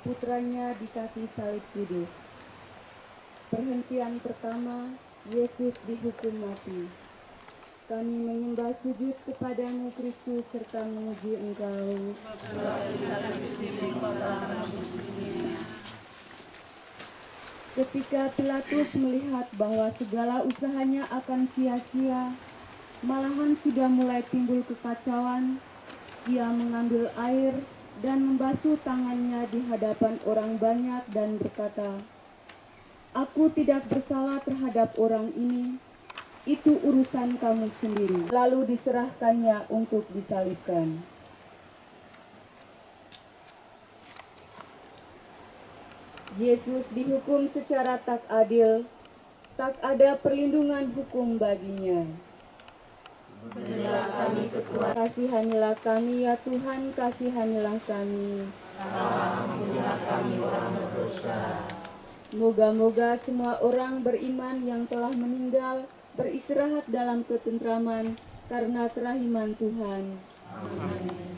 putranya di kaki salib kudus. Perhentian pertama, Yesus dihukum mati. Kami menyembah sujud kepadamu Kristus serta memuji Engkau. Ketika Pilatus melihat bahwa segala usahanya akan sia-sia, malahan sudah mulai timbul kekacauan, ia mengambil air dan membasuh tangannya di hadapan orang banyak dan berkata, "Aku tidak bersalah terhadap orang ini, itu urusan kamu sendiri." Lalu diserahkannya untuk disalibkan. Yesus dihukum secara tak adil, tak ada perlindungan hukum baginya. Berilah kami kekuatan, Kasihanilah kami ya Tuhan, kasihanilah kami. ampunilah kami orang berdosa. Moga-moga semua orang beriman yang telah meninggal beristirahat dalam ketentraman karena kerahiman Tuhan. Amin.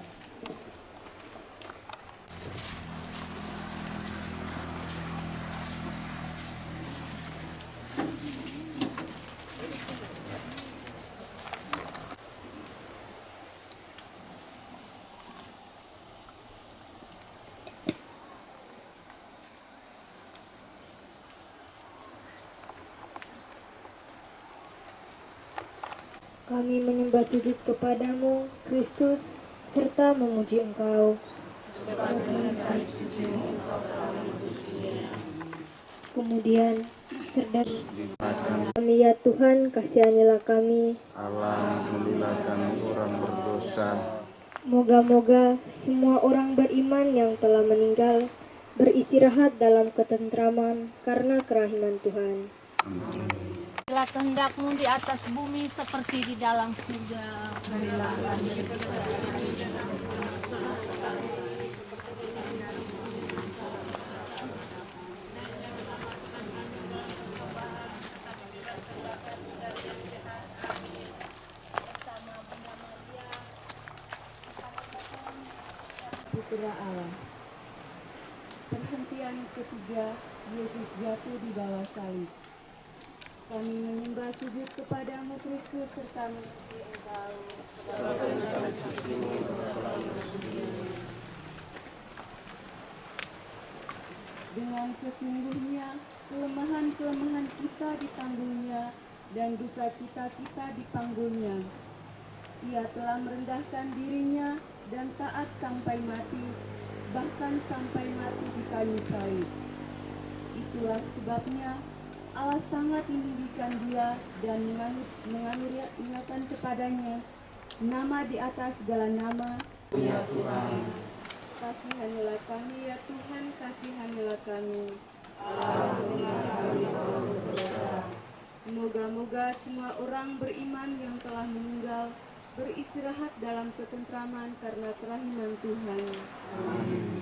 Kami menyembah sujud kepadamu, Kristus, serta memuji Engkau. Kemudian, serdadu kami ya Tuhan, kasihanilah kami. Alhamdulillah kami orang berdosa. Moga-moga semua orang beriman yang telah meninggal beristirahat dalam ketentraman karena kerahiman Tuhan. Bila kehendakmu di atas bumi seperti di dalam surga. Berilah kami Putra Allah. Perhentian ketiga, Yesus jatuh di bawah salib. Kami menyembah sujud kepadamu Kristus serta memuji Engkau. Dengan sesungguhnya kelemahan-kelemahan kita ditanggungnya dan duka cita kita dipanggulnya. Ia telah merendahkan dirinya dan taat sampai mati, bahkan sampai mati di kayu salib. Itulah sebabnya Allah sangat meninggikan dia dan mengaruniakan kepadanya nama di atas segala nama. ya Tuhan. Kasihanilah kami ya Tuhan, kasihanilah kami. Ampunilah kami orang berdosa. Moga-moga semua orang beriman yang telah meninggal beristirahat dalam ketentraman karena kerahiman Tuhan. Amin.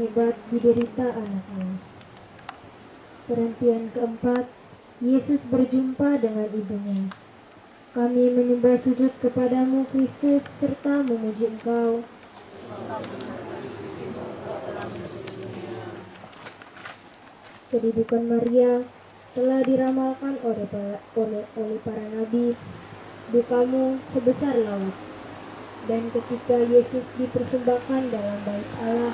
hebat diderita anaknya. Perhentian keempat, Yesus berjumpa dengan ibunya. Kami menyembah sujud kepadamu Kristus serta memuji Engkau. Kedudukan Maria telah diramalkan oleh para nabi. Dukamu sebesar laut. Dan ketika Yesus dipersembahkan dalam bait Allah,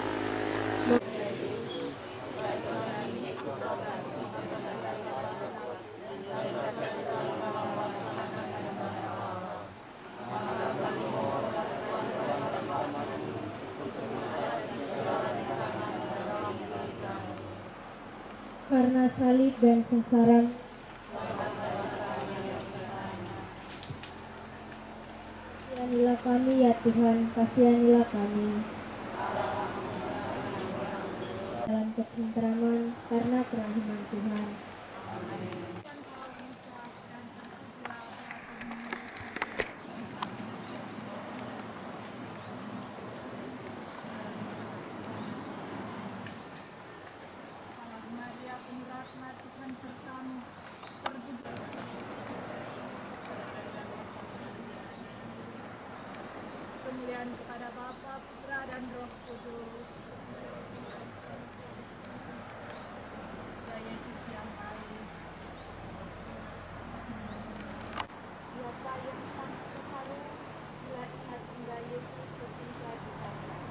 karena salib dan sengsara, kasihanilah kami ya Tuhan, kasihanilah kami. Dalam ketentraman karena kerahiman Tuhan. Kemuliaan kepada Bapa, Putra, dan Roh Kudus. Ya Yesus yang baik. Siapa yang tak terharu bila ingat hingga Yesus bertingkah di tanah.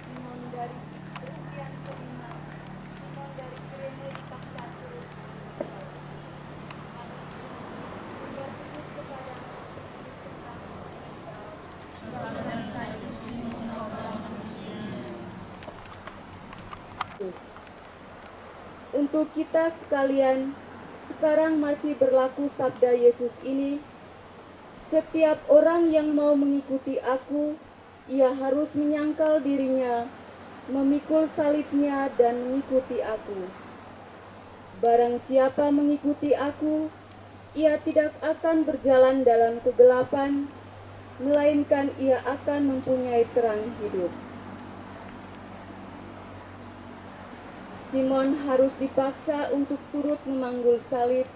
Simon dari Perhentian kelima, Simon dari Kirene dipaksa turut. Bersujud kepada Untuk kita sekalian, sekarang masih berlaku sabda Yesus ini, setiap orang yang mau mengikuti aku, ia harus menyangkal dirinya, memikul salibnya dan mengikuti aku. Barang siapa mengikuti aku, ia tidak akan berjalan dalam kegelapan, melainkan ia akan mempunyai terang hidup. Simon harus dipaksa untuk turut memanggul salib.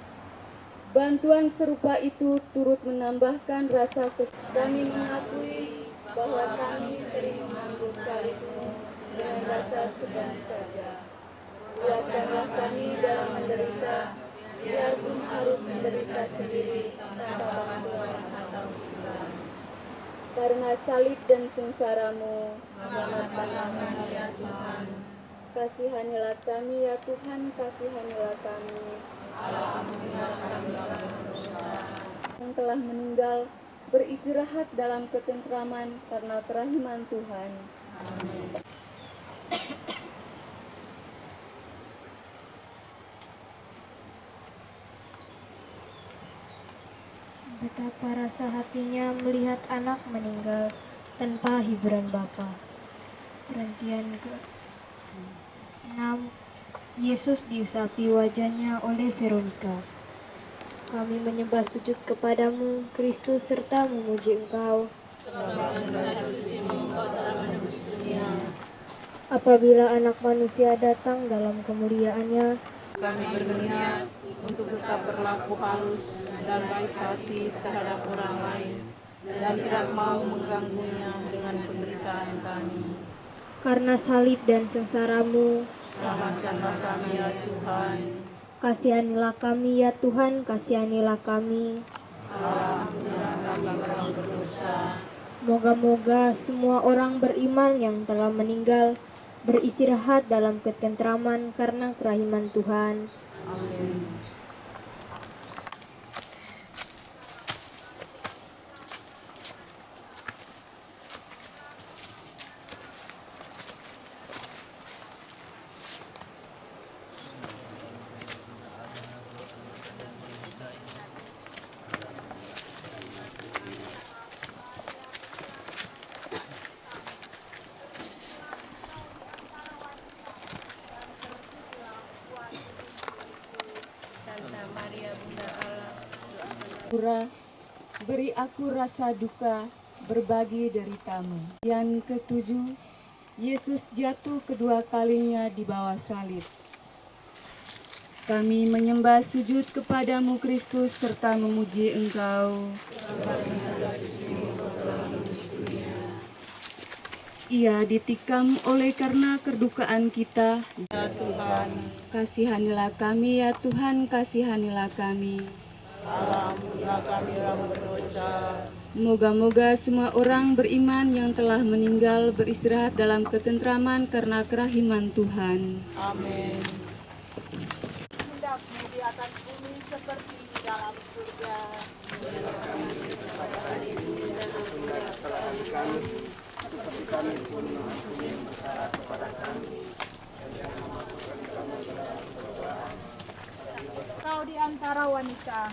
Bantuan serupa itu turut menambahkan rasa kami mengakui bahwa kami sering memanggul salibmu dengan rasa segan saja. Kuatkanlah kami dalam menderita, biarpun harus menderita sendiri tanpa bantuan atau hiburan. Karena salib dan sengsaramu, selamatkanlah kami ya Tuhan. Kasihanilah kami ya Tuhan, kasihanilah kami. Alhamdulillah kami telah berdosa. Yang telah meninggal beristirahat dalam ketentraman karena kerahiman Tuhan. Amin. Betapa rasa hatinya melihat anak meninggal tanpa hiburan Bapa. Perhentian ke-6, Yesus diusapi wajahnya oleh Veronica. Kami menyembah sujud kepadamu, Kristus, serta memuji Engkau. Apabila anak manusia datang dalam kemuliaannya, Kami berniat untuk tetap berlaku halus dan baik hati terhadap orang lain dan tidak mau mengganggunya dengan penderitaan kami. karena salib dan sengsaramu, Selamatkanlah kami ya Tuhan. kasihanilah kami ya Tuhan, kasihanilah kami. Alhamdulillah kami telah berdosa. Moga-moga semua orang beriman yang telah meninggal beristirahat dalam ketentraman karena kerahiman Tuhan. Amin. Santa Maria Bunda Allah, Pura, beri aku rasa duka berbagi deritamu. Yang ketujuh, Yesus jatuh kedua kalinya di bawah salib. Kami menyembah sujud kepadamu Kristus serta memuji Engkau. Ia ditikam oleh karena kedukaan kita. Ya Tuhan, Kasihanilah kami ya Tuhan, kasihanilah kami. Allah ampunilah kami orang berdosa. Moga-moga semua orang beriman yang telah meninggal beristirahat dalam ketentraman karena kerahiman Tuhan. Amin. Hendakmu di atas bumi seperti di dalam surga. Kau di antara wanita,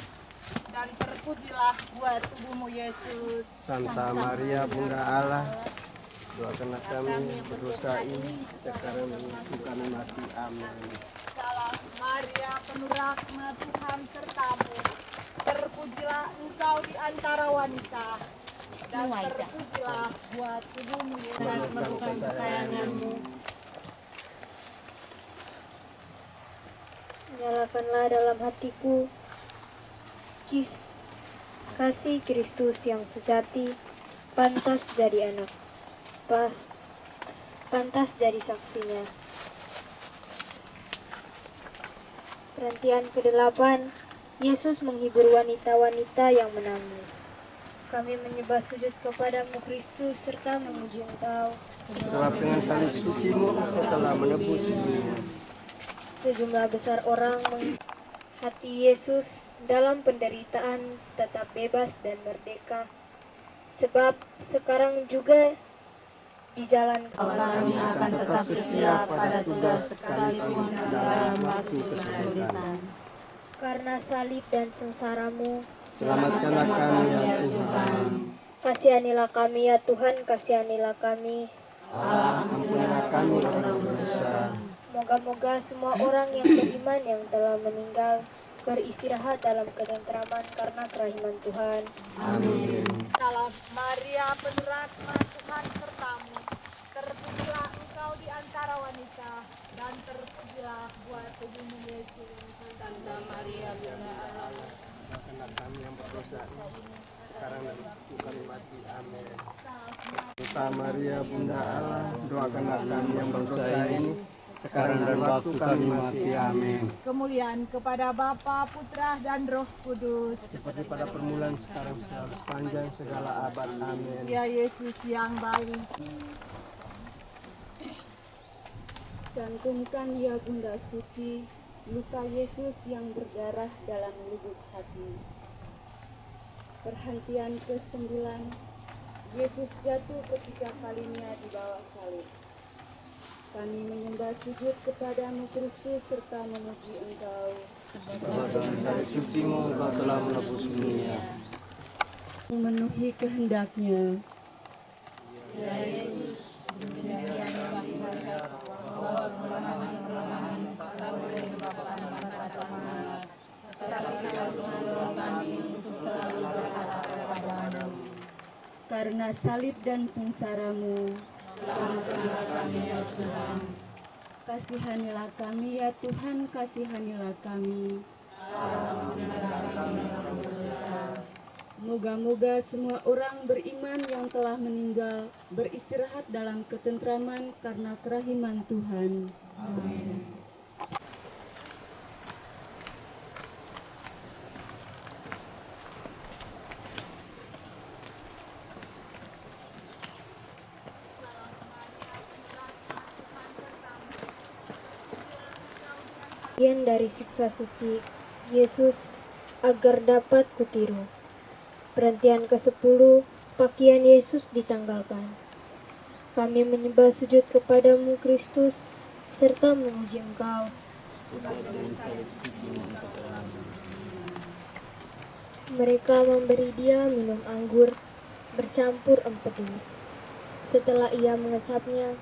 dan terpujilah buah tubuhmu Yesus. Santa Maria Bunda Allah, doakanlah kami berdosa ini sekarang dan waktu kami mati. Amin. Salam Maria, penuh rahmat Tuhan sertamu. Terpujilah engkau di antara wanita, dan terpujilah buah tubuhmu Yesus. Dan melakukan kesayanganmu. Nyalakanlah dalam hatiku kasih Kristus yang sejati, pantas jadi anak, pantas jadi saksinya. Perhentian ke-8, Yesus menghibur wanita-wanita yang menangis. Kami menyembah sujud kepadamu Kristus serta memuji Engkau. Sebab dengan salib sucimu Engkau telah menebus dunia. Sejumlah besar orang hati Yesus dalam penderitaan tetap bebas dan merdeka. Sebab sekarang juga di jalan Kami akan tetap setia pada tugas sekalipun dalam waktu kesulitan. karena salib dan sengsaramu. Selamatkanlah kami ya Tuhan. Kasihanilah kami ya Tuhan, kasihanilah kami. Allah ampunilah kami orang berdosa. Moga-moga semua orang yang beriman yang telah meninggal beristirahat dalam ketentraman karena kerahiman Tuhan. Amin. Salam Maria, penuh rahmat Tuhan sertamu. Terpujilah engkau di antara wanita, dan terpujilah buah tubuhmu Yesus. Santa Maria Bunda Allah, Doakanlah kami yang berdosa ini sekarang dan waktu kami mati. Amin. Santa Maria Bunda Allah, doakanlah kami yang berdosa ini sekarang dan waktu kami mati. Amin. Kemuliaan kepada Bapa, Putra, dan Roh Kudus. Seperti pada permulaan sekarang selalu sepanjang segala abad. Amin. Ya Yesus yang baik. Cantumkan ya Bunda Suci, luka Yesus yang berdarah dalam lubuk hati. Perhentian ke-9, Yesus jatuh ketiga kalinya di bawah salib. Kami menyembah sujud kepadamu Kristus serta memuji Engkau. Sebab dengan salib sucimu Engkau telah menebus dunia. Memenuhi kehendaknya. Karena salib dan sengsaramu, kasihanilah kami ya Tuhan, kasihanilah kami. Moga-moga semua orang beriman yang telah meninggal beristirahat dalam ketentraman karena kerahiman Tuhan. Bagian dari siksa suci Yesus agar dapat kutiru. Perhentian ke-10, pakaian Yesus ditanggalkan. Kami menyembah sujud kepadamu Kristus serta memuji Engkau. Mereka memberi dia minum anggur bercampur empedu. Setelah ia mengecapnya,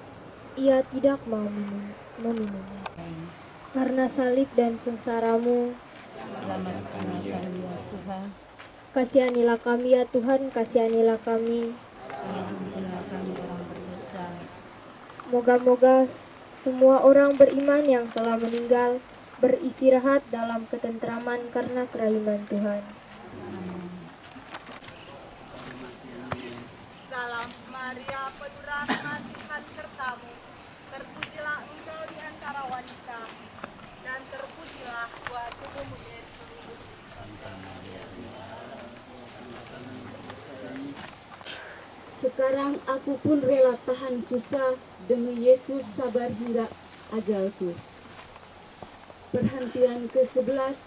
ia tidak mau meminumnya. Karena salib dan sengsaramu, selamatkanlah kami ya Tuhan. kasihanilah kami ya Tuhan, kasihanilah kami. Ampunilah kami orang berdosa. Moga-moga semua orang beriman yang telah meninggal beristirahat dalam ketentraman karena kerahiman Tuhan. Salam Maria, penuh rahmat, Tuhan sertamu. Terpujilah engkau di antara wanita, dan terpujilah buah tubuhmu Yesus. Sekarang aku pun rela tahan susah demi Yesus, sabar hingga ajalku. Perhentian ke-11,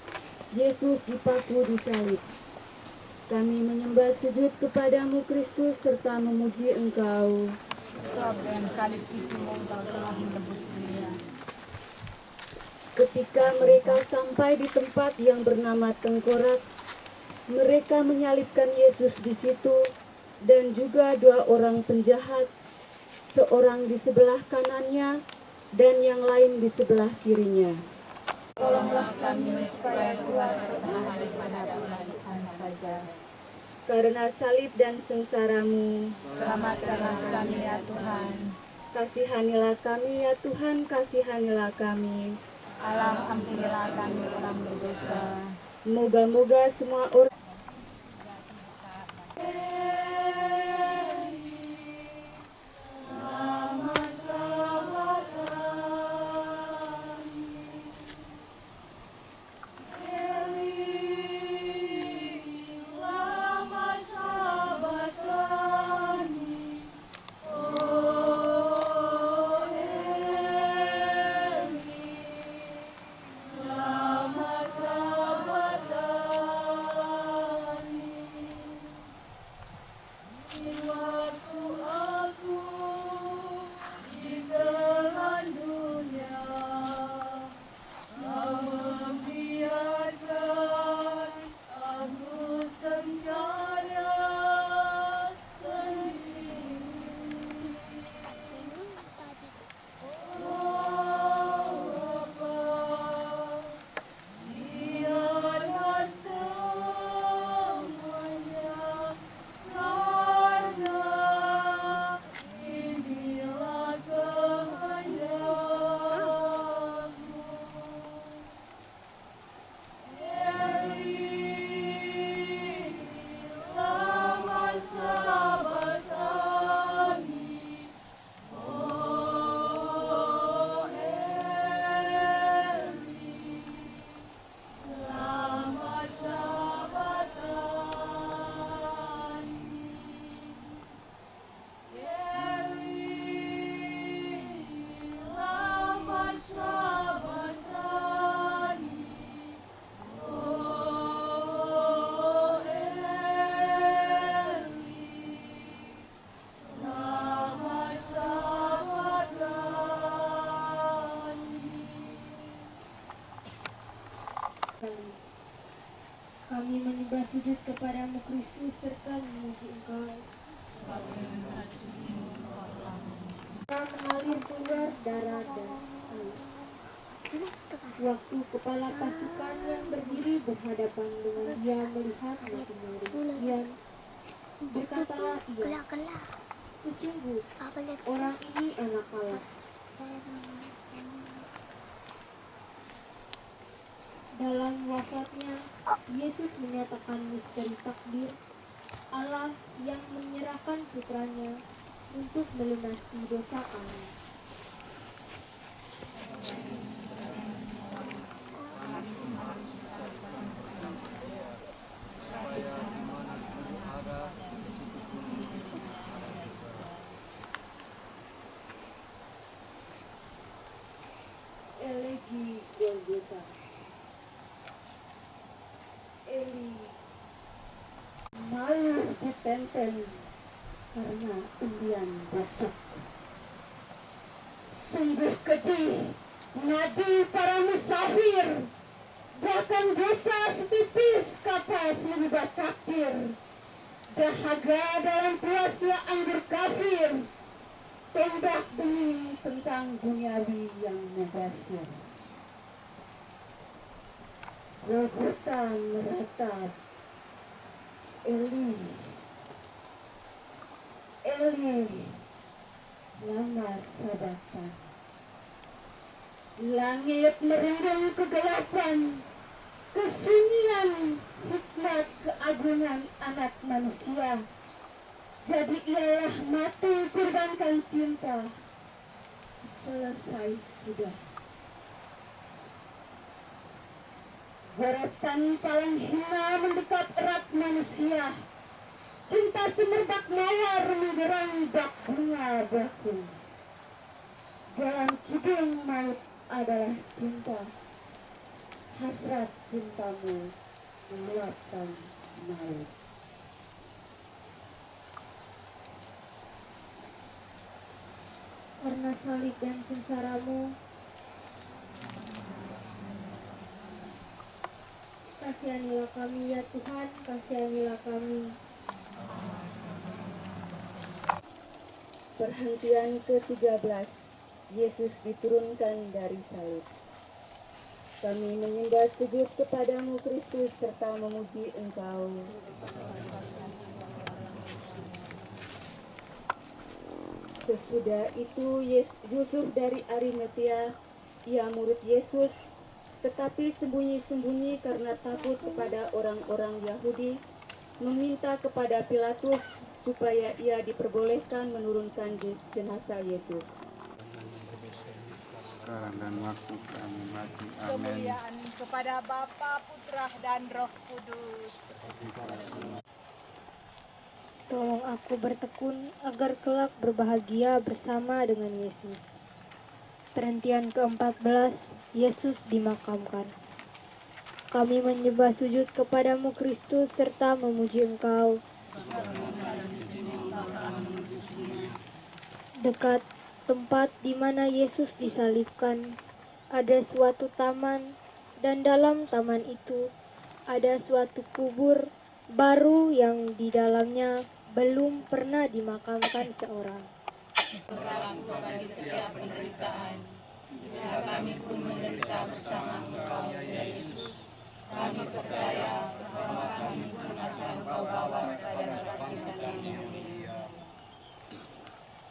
Yesus dipaku di salib. Kami menyembah sujud kepadamu Kristus serta memuji Engkau. Sebab dengan salib itu engkau telah menebus dunia. Ketika mereka sampai di tempat yang bernama Tengkorak, mereka menyalibkan Yesus di situ dan juga 2 orang penjahat, seorang di sebelah kanannya dan yang lain di sebelah kirinya. Tolonglah kami supaya Tuhan bertahan pada Tuhan saja. Karena salib dan sengsaramu, Selamatkanlah kami ya Tuhan. kasihanilah kami ya Tuhan, kasihanilah kami. Allah, ampunilah kami orang berdosa. Moga-moga semua orang Kami menyembah sujud kepadamu Kristus serta memuji Engkau. Kau mengalir sumber darah dan air. Waktu kepala pasukan yang berdiri berhadapan dengan dia melihat matinya demikian, berkatalah ia, sesungguh orang ini enak kalah. Dalam wafatnya, Yesus menyatakan misteri takdir Allah yang menyerahkan putranya untuk melunasi dosa kami. Elegi Golgota. Eli, malu ditempel karena undian dosa. Sungguh keji nabi para musafir, bahkan dosa setipis kapas mengubah takdir. Dahaga dalam puasnya anggur kafir, tombak demi tentang duniawi yang mendasar. Rebutan meratap, Eli, Eli, Lama Sabata. Langit merinding kegelapan, kesunyian hikmat keagungan anak manusia. Jadi ialah mati kurbankan cinta. Selesai sudah. Goresan paling hina mendekat erat manusia. Cinta semerbak mawar menggerang bak bunga bakung. Jalan kidung maut adalah cinta. Hasrat cintamu meluapkan maut. Karena salib dan sengsaramu, kasihanilah kami ya Tuhan, kasihanilah kami. Perhentian ke-13. Yesus diturunkan dari salib. Kami menyembah sujud kepadamu Kristus serta memuji Engkau. Sesudah itu Yusuf dari Arimatea, ia murid Yesus, tetapi sembunyi-sembunyi karena takut kepada orang-orang Yahudi, meminta kepada Pilatus supaya ia diperbolehkan menurunkan jenazah Yesus. sekarang dan waktu kami mati. Amin. Kemuliaan kepada Bapa, Putra, dan Roh Kudus. Tolong aku bertekun agar kelak berbahagia bersama dengan Yesus. Perhentian ke-14, Yesus dimakamkan. Kami menyembah sujud kepadamu Kristus serta memuji Engkau. Dekat tempat di mana Yesus disalibkan, ada suatu taman, dan dalam taman itu ada suatu kubur baru yang di dalamnya belum pernah dimakamkan seorang.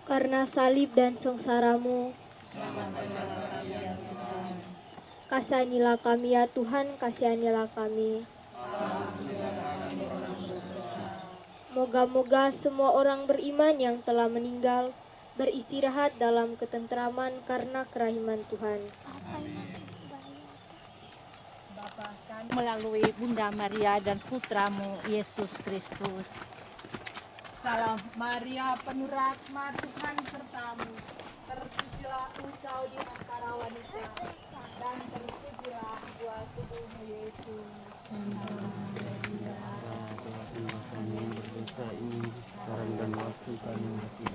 Karena salib dan sengsaramu, kasihanilah kami ya Tuhan, kasihanilah kami. Moga-moga semua orang beriman yang telah meninggal beristirahat dalam ketentraman karena kerahiman Tuhan. Melalui Bunda Maria dan Putramu Yesus Kristus. Salam Maria, penuh rahmat, Tuhan sertamu. Terpujilah engkau di antara wanita, dan terpujilah buah tubuhmu Yesus. Dosa ini sekarang dan waktu kami mati.